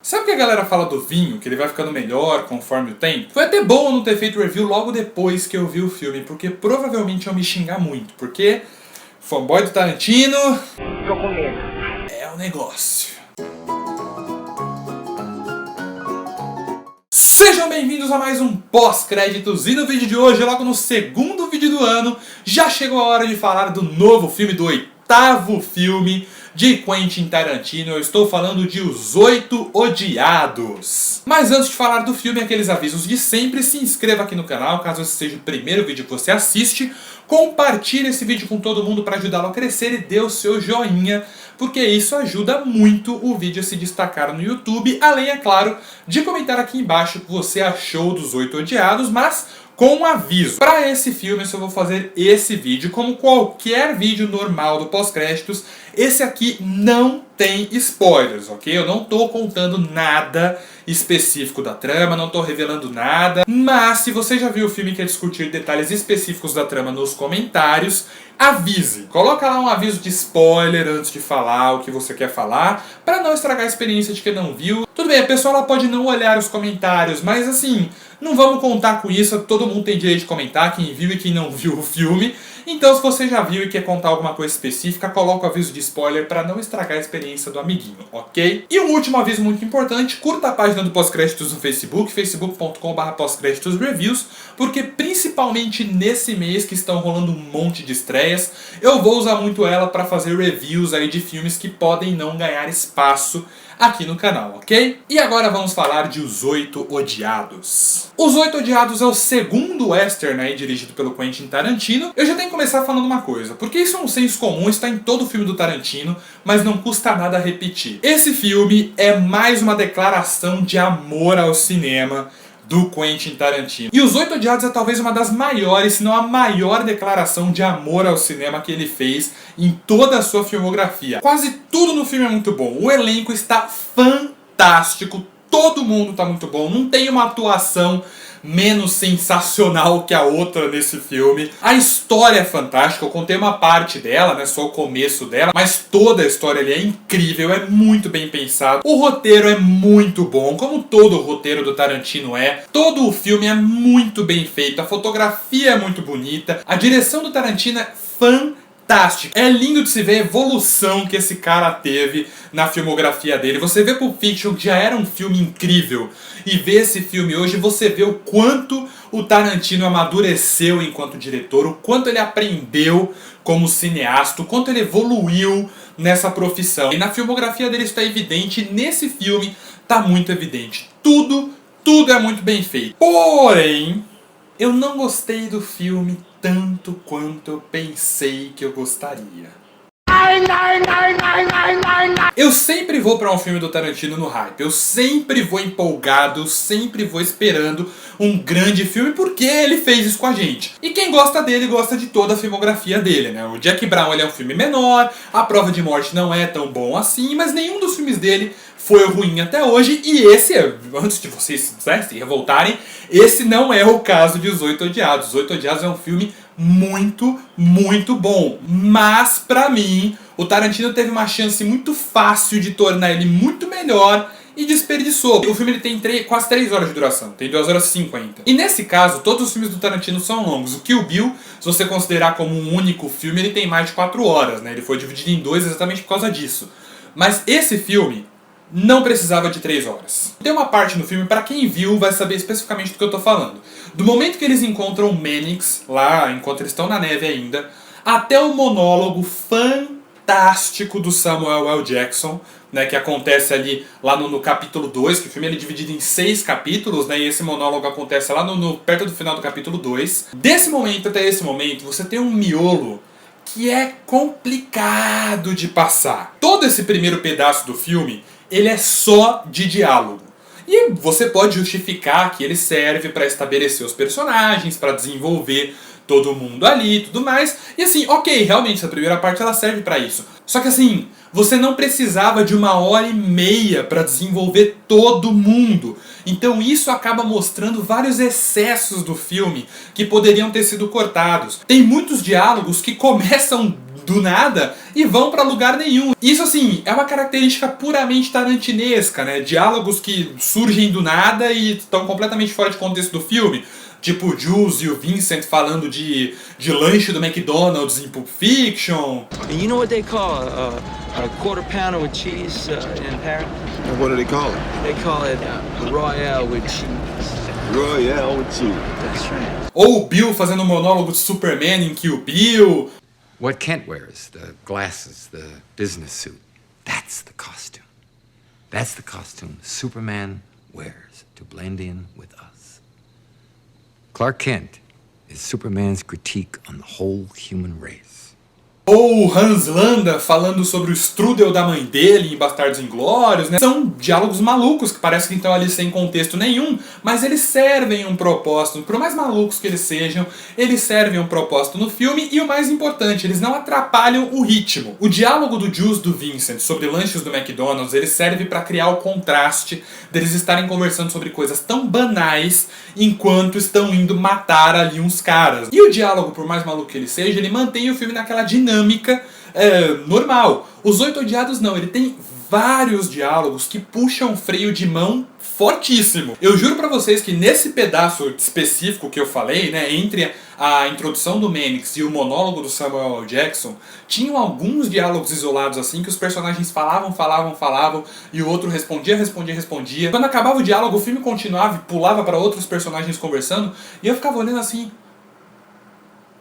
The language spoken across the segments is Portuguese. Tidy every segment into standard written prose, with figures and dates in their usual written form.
Sabe que a galera fala do vinho, que ele vai ficando melhor conforme o tempo? Foi até bom eu não ter feito review logo depois que eu vi o filme, porque provavelmente eu me xingar muito, porque fanboy do Tarantino Tô com medo. é o negócio. Sejam bem-vindos a mais um pós-créditos e no vídeo de hoje, logo no segundo vídeo do ano, já chegou a hora de falar do novo filme, do oitavo filme de Quentin Tarantino. Eu estou falando de Os Oito Odiados. Mas antes de falar do filme, aqueles avisos de sempre, se inscreva aqui no canal, caso esse seja o primeiro vídeo que você assiste, compartilhe esse vídeo com todo mundo para ajudá-lo a crescer e dê o seu joinha, porque isso ajuda muito o vídeo a se destacar no YouTube, além, é claro, de comentar aqui embaixo o que você achou dos Oito Odiados, mas com um aviso. Para esse filme eu só vou fazer esse vídeo, como qualquer vídeo normal do pós-créditos, esse aqui não tem spoilers, ok? Eu não estou contando nada específico da trama, não estou revelando nada, mas se você já viu o filme e quer discutir detalhes específicos da trama nos comentários, avise. Coloca lá um aviso de spoiler antes de falar o que você quer falar, para não estragar a experiência de quem não viu. Tudo bem, a pessoa ela pode não olhar os comentários, mas assim, não vamos contar com isso, todo mundo tem direito de comentar, quem viu e quem não viu o filme. Então se você já viu e quer contar alguma coisa específica, coloca o aviso de spoiler para não estragar a experiência do amiguinho, ok? E um último aviso muito importante, curta a página do Pós-Créditos no Facebook, facebook.com/pós-créditosreviews, porque principalmente nesse mês que estão rolando um monte de estreias, eu vou usar muito ela para fazer reviews aí de filmes que podem não ganhar espaço aqui no canal, ok? E agora vamos falar de Os Oito Odiados. Os Oito Odiados é o segundo western aí dirigido pelo Quentin Tarantino. Eu já tenho que começar falando uma coisa, porque isso é um senso comum, está em todo filme do Tarantino, mas não custa nada repetir. Esse filme é mais uma declaração de amor ao cinema do Quentin Tarantino. E Os Oito Odiados é talvez uma das maiores, se não a maior declaração de amor ao cinema que ele fez em toda a sua filmografia. Quase tudo no filme é muito bom. O elenco está fantástico, todo mundo está muito bom. Não tem uma atuação menos sensacional que a outra nesse filme. A história é fantástica, eu contei uma parte dela, né, só o começo dela, mas toda a história ali é incrível, é muito bem pensado. O roteiro é muito bom, como todo o roteiro do Tarantino é. Todo o filme é muito bem feito, a fotografia é muito bonita, a direção do Tarantino é fantástica. É lindo de se ver a evolução que esse cara teve na filmografia dele. Você vê Pulp Fiction, que já era um filme incrível, e vê esse filme hoje, você vê o quanto o Tarantino amadureceu enquanto diretor, o quanto ele aprendeu como cineasta, o quanto ele evoluiu nessa profissão. E na filmografia dele isso está evidente, e nesse filme está muito evidente. Tudo é muito bem feito. Porém, eu não gostei do filme tanto quanto eu pensei que eu gostaria. Eu sempre vou pra um filme do Tarantino no hype, eu sempre vou empolgado, eu sempre vou esperando um grande filme, porque ele fez isso com a gente. E quem gosta dele, gosta de toda a filmografia dele, né? O Jack Brown ele é um filme menor, A Prova de Morte não é tão bom assim, mas nenhum dos filmes dele foi ruim até hoje, e esse, antes de vocês se revoltarem, esse não é o caso de Os Oito Odiados. Os Oito Odiados é um filme muito bom, mas pra mim o Tarantino teve uma chance muito fácil de tornar ele muito melhor e desperdiçou. O filme ele tem quase 3 horas de duração, tem 2 horas e 50. E nesse caso, todos os filmes do Tarantino são longos. O Kill Bill, se você considerar como um único filme, ele tem mais de 4 horas, né? Ele foi dividido em 2 exatamente por causa disso. Mas esse filme não precisava de 3 horas. Tem uma parte no filme, pra quem viu, vai saber especificamente do que eu tô falando. Do momento que eles encontram o Mannix, lá, enquanto eles estão na neve ainda, até o monólogo fantástico do Samuel L. Jackson, né, que acontece ali lá no capítulo 2, que o filme ele é dividido em 6 capítulos, né, e esse monólogo acontece lá perto do final do capítulo 2. Desse momento até esse momento, você tem um miolo que é complicado de passar. Todo esse primeiro pedaço do filme, ele é só de diálogo. E você pode justificar que ele serve para estabelecer os personagens, para desenvolver todo mundo ali e tudo mais. E assim, ok, realmente essa primeira parte ela serve para isso. Só que assim, você não precisava de 1h30 para desenvolver todo mundo. Então isso acaba mostrando vários excessos do filme que poderiam ter sido cortados. Tem muitos diálogos que começam do nada e vão pra lugar nenhum. Isso, assim, é uma característica puramente tarantinesca, né? Diálogos que surgem do nada e estão completamente fora de contexto do filme. Tipo o Jules e o Vincent falando de lanche do McDonald's em Pulp Fiction. You know what they call a quarter pounder with cheese in Paris? What do they call it? They call it Royale with cheese. Royale with cheese. That's right. Ou o Bill fazendo um monólogo de Superman em Kill Bill. What Kent wears, the glasses, the business suit, that's the costume. That's the costume Superman wears to blend in with us. Clark Kent is Superman's critique on the whole human race. Ou o Hans Landa falando sobre o strudel da mãe dele em Bastardos Inglórios, né? São diálogos malucos que parecem que estão ali sem contexto nenhum, mas eles servem um propósito. Por mais malucos que eles sejam, eles servem um propósito no filme e o mais importante, eles não atrapalham o ritmo. O diálogo do Jules e do Vincent sobre lanches do McDonald's, ele serve para criar o contraste deles estarem conversando sobre coisas tão banais enquanto estão indo matar ali uns caras. E o diálogo, por mais maluco que ele seja, ele mantém o filme naquela dinâmica normal. Os Oito Odiados não, ele tem vários diálogos que puxam freio de mão fortíssimo. Eu juro pra vocês que nesse pedaço específico que eu falei, né, entre a introdução do Mannix e o monólogo do Samuel L. Jackson, tinham alguns diálogos isolados assim que os personagens falavam e o outro respondia. Quando acabava o diálogo, o filme continuava e pulava para outros personagens conversando e eu ficava olhando assim,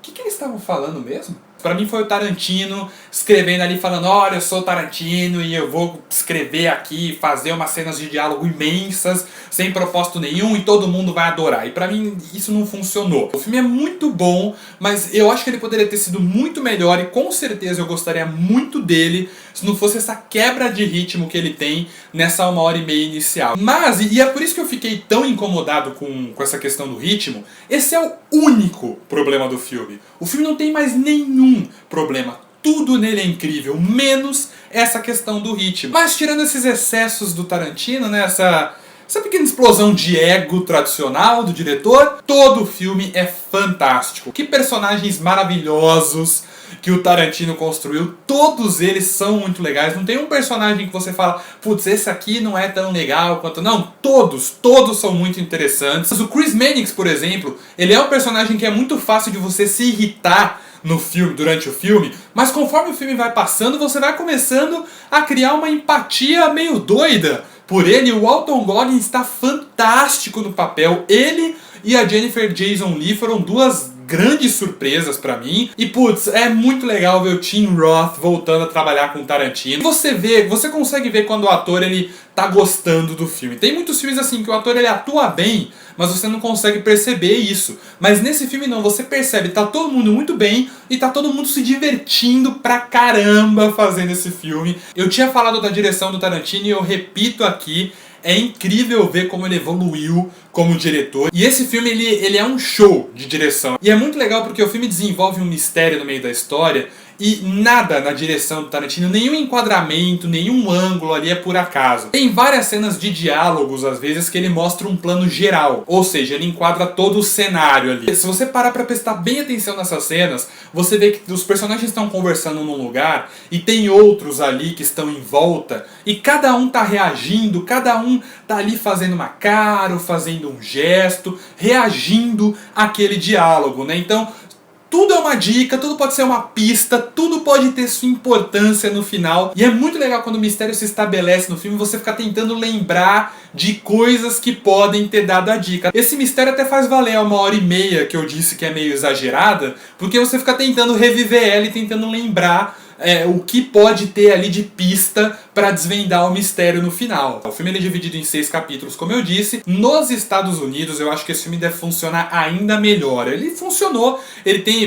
o que eles estavam falando mesmo? Pra mim foi o Tarantino escrevendo ali, falando, olha, eu sou Tarantino e eu vou escrever aqui, fazer umas cenas de diálogo imensas, sem propósito nenhum e todo mundo vai adorar. E pra mim isso não funcionou. O filme é muito bom, mas eu acho que ele poderia ter sido muito melhor e com certeza eu gostaria muito dele se não fosse essa quebra de ritmo que ele tem nessa 1h30 inicial. Mas, e é por isso que eu fiquei tão incomodado com essa questão do ritmo, esse é o único problema do filme. O filme não tem mais nenhum problema. Tudo nele é incrível, menos essa questão do ritmo. Mas tirando esses excessos do Tarantino, né, essa pequena explosão de ego tradicional do diretor, todo o filme é fantástico. Que personagens maravilhosos que o Tarantino construiu, todos eles são muito legais. Não tem um personagem que você fala, putz, esse aqui não é tão legal quanto... Não, todos são muito interessantes. O Chris Mannix, por exemplo, ele é um personagem que é muito fácil de você se irritar no filme, durante o filme, mas conforme o filme vai passando, você vai começando a criar uma empatia meio doida por ele. O Walton Goggins está fantástico no papel. Ele e a Jennifer Jason Leigh foram duas grandes surpresas pra mim. E putz, é muito legal ver o Tim Roth voltando a trabalhar com o Tarantino. Você consegue ver quando o ator ele tá gostando do filme. Tem muitos filmes assim que o ator ele atua bem, mas você não consegue perceber isso. Mas nesse filme não, você percebe, tá todo mundo muito bem e tá todo mundo se divertindo pra caramba fazendo esse filme. Eu tinha falado da direção do Tarantino e eu repito aqui, é incrível ver como ele evoluiu como diretor. E esse filme ele é um show de direção. E é muito legal porque o filme desenvolve um mistério no meio da história e nada na direção do Tarantino, nenhum enquadramento, nenhum ângulo ali é por acaso. Tem várias cenas de diálogos, às vezes, que ele mostra um plano geral, ou seja, ele enquadra todo o cenário ali. Se você parar pra prestar bem atenção nessas cenas, você vê que os personagens estão conversando num lugar e tem outros ali que estão em volta e cada um tá reagindo, cada um tá ali fazendo uma cara ou fazendo um gesto, reagindo àquele diálogo, né? Então, tudo é uma dica, tudo pode ser uma pista, tudo pode ter sua importância no final. E é muito legal quando o mistério se estabelece no filme, você fica tentando lembrar de coisas que podem ter dado a dica. Esse mistério até faz valer a 1h30 que eu disse que é meio exagerada, porque você fica tentando reviver ela e tentando lembrar o que pode ter ali de pista para desvendar o mistério no final. O filme ele é dividido em 6 capítulos, como eu disse. Nos Estados Unidos, eu acho que esse filme deve funcionar ainda melhor. Ele funcionou,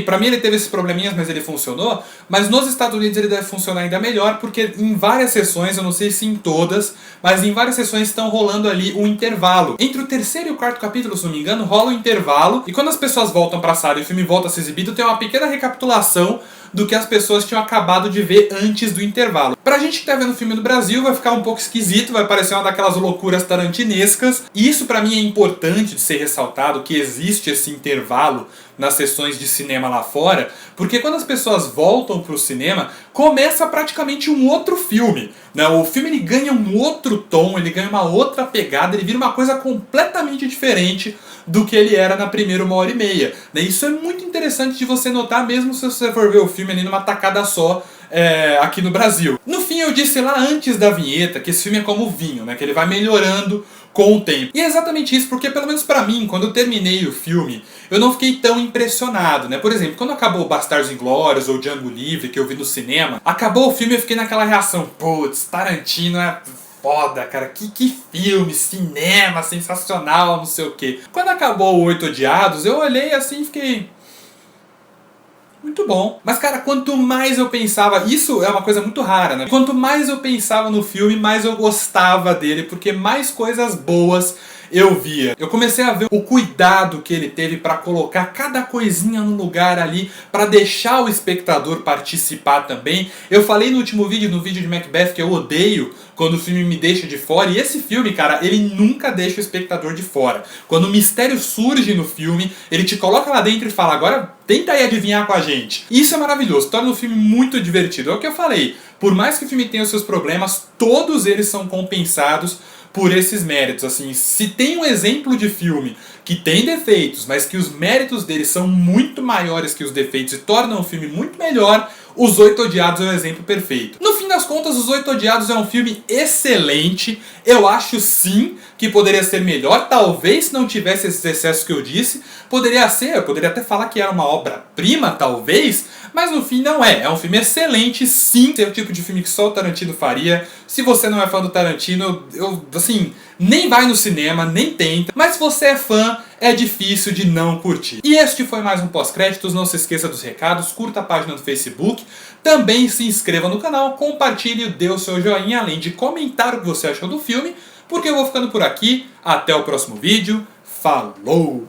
pra mim ele teve esses probleminhas, mas ele funcionou. Mas nos Estados Unidos ele deve funcionar ainda melhor, porque em várias sessões, eu não sei se em todas, mas em várias sessões estão rolando ali um intervalo. Entre o 3º e o 4º capítulo, se não me engano, rola um intervalo. E quando as pessoas voltam pra sala e o filme volta a ser exibido, tem uma pequena recapitulação do que as pessoas tinham acabado de ver antes do intervalo. Pra gente que tá vendo o filme no Brasil vai ficar um pouco esquisito, vai parecer uma daquelas loucuras tarantinescas. E isso pra mim é importante de ser ressaltado, que existe esse intervalo nas sessões de cinema lá fora, porque quando as pessoas voltam pro cinema, começa praticamente um outro filme, né? O filme ele ganha um outro tom, ele ganha uma outra pegada, ele vira uma coisa completamente diferente do que ele era na primeira 1h30. Né? Isso é muito interessante de você notar, mesmo se você for ver o filme ali numa tacada só, aqui no Brasil. No fim, eu disse lá antes da vinheta que esse filme é como vinho, né? Que ele vai melhorando com o tempo. E é exatamente isso, porque pelo menos pra mim, quando eu terminei o filme, eu não fiquei tão impressionado, né? Por exemplo, quando acabou Bastardos Inglórios ou Django Livre, que eu vi no cinema, acabou o filme e eu fiquei naquela reação, putz, Tarantino é foda, cara, que filme, cinema, sensacional, não sei o quê. Quando acabou o Oito Odiados, eu olhei assim e fiquei... muito bom. Mas cara, quanto mais eu pensava... isso é uma coisa muito rara, né? Quanto mais eu pensava no filme, mais eu gostava dele, porque mais coisas boas eu via. Eu comecei a ver o cuidado que ele teve pra colocar cada coisinha no lugar ali, pra deixar o espectador participar também. Eu falei no último vídeo, no vídeo de Macbeth, que eu odeio quando o filme me deixa de fora. E esse filme, cara, ele nunca deixa o espectador de fora. Quando o mistério surge no filme, ele te coloca lá dentro e fala, agora tenta aí adivinhar com a gente. E isso é maravilhoso, torna o filme muito divertido. É o que eu falei, por mais que o filme tenha os seus problemas, todos eles são compensados por esses méritos. Assim, se tem um exemplo de filme que tem defeitos, mas que os méritos dele são muito maiores que os defeitos e tornam o filme muito melhor, Os Oito Odiados é o exemplo perfeito. No fim das contas, Os Oito Odiados é um filme excelente. Eu acho sim que poderia ser melhor, talvez não tivesse esses excessos que eu disse. Poderia ser, eu poderia até falar que era uma obra-prima, talvez, mas no fim não é. É um filme excelente, sim. É o tipo de filme que só o Tarantino faria. Se você não é fã do Tarantino, assim, nem vai no cinema, nem tenta. Mas se você é fã, é difícil de não curtir. E este foi mais um pós-créditos. Não se esqueça dos recados, curta a página do Facebook. Também se inscreva no canal, compartilhe, dê o seu joinha, além de comentar o que você achou do filme. Porque eu vou ficando por aqui. Até o próximo vídeo. Falou!